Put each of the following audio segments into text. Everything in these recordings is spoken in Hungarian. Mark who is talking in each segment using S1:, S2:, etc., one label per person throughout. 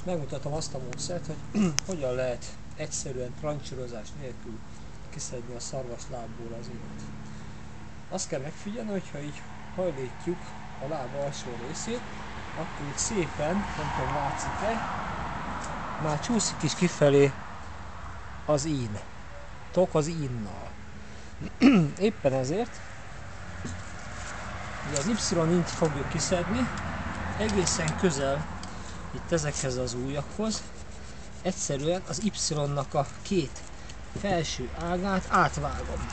S1: És megmutatom azt a módszert, hogy hogyan lehet egyszerűen trancsírozás nélkül kiszedni a szarvaslábból az ínet. Azt kell megfigyelni, hogyha így hajlítjuk a láb alsó részét, akkor itt szépen, nem tudom, látszik-e, már csúszik is kifelé az ín. Tok az ínnal. Éppen ezért ugye az Y-int fogjuk kiszedni, egészen közel itt ezekhez az ujjakhoz, egyszerűen az Y-nak a két felső ágát átvágom.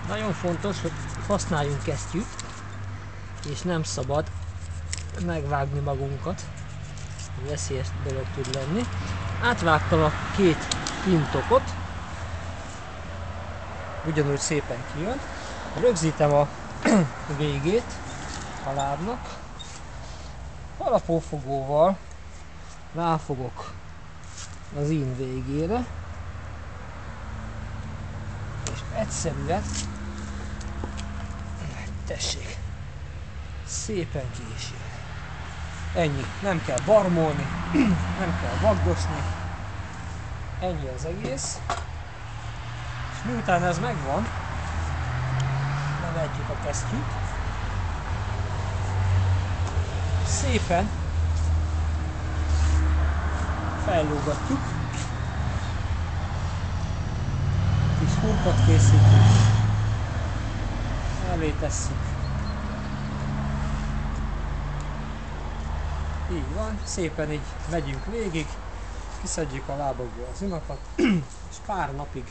S1: Nagyon fontos, hogy használjunk kesztyűt, és nem szabad megvágni magunkat, veszélyes dolog tud lenni. Átvágtam a két pintokot, ugyanúgy szépen kijön, rögzítem a végét a lábnak, harapófogóval ráfogok az ín végére, és egyszerűen, tessék, szépen kiesik. Ennyi, nem kell barmolni, nem kell vagdosni, ennyi az egész. És miután ez megvan, levetjük a kesztyűt, szépen fellógatjuk, kis hurkot készítünk, elé tesszük. Így van, szépen így megyünk végig, kiszedjük a lábakból az inakat, és pár napig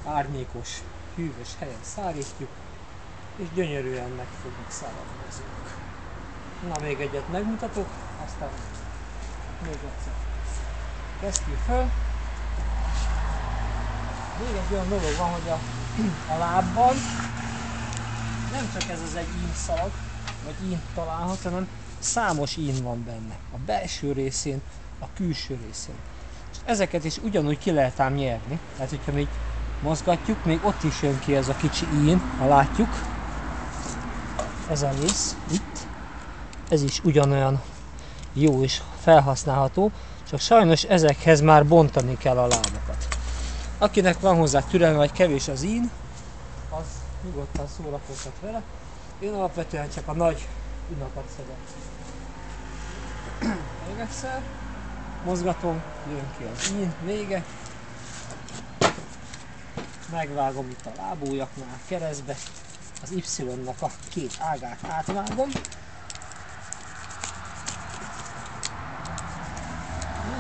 S1: árnyékos, hűvös helyen szárítjuk, és gyönyörűen meg fognak száradni az inak. Na, még egyet megmutatok, aztán még egyszer. Kesztyű föl. Még egy olyan dolog van, hogy a lábban nem csak ez az egy ínszalag, vagy ín találhat, hanem számos ín van benne. A belső részén, a külső részén. És ezeket is ugyanúgy ki lehet ám nyerni. Tehát, hogyha még mozgatjuk, még ott is jön ki ez a kicsi ín, ha látjuk. Ez a rész itt. Ez is ugyanolyan jó és felhasználható, csak sajnos ezekhez már bontani kell a lábakat. Akinek van hozzá türelme, vagy kevés az ín, az nyugodtan szórakozhat vele. Én alapvetően csak a nagy inakat szedem. Még egyszer. Mozgatom, jön ki az ín vége. Megvágom itt a lábujjaknál keresztbe. Az Y-nak a két ágát átvágom.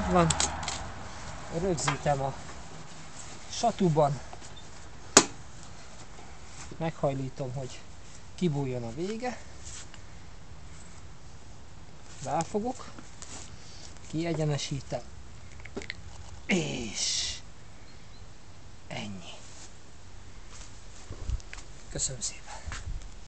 S1: Így van. Rögzítem a satuban. Meghajlítom, hogy kibújjon a vége. Ráfogok. Kiegyenesítem. És ennyi. Köszönöm szépen.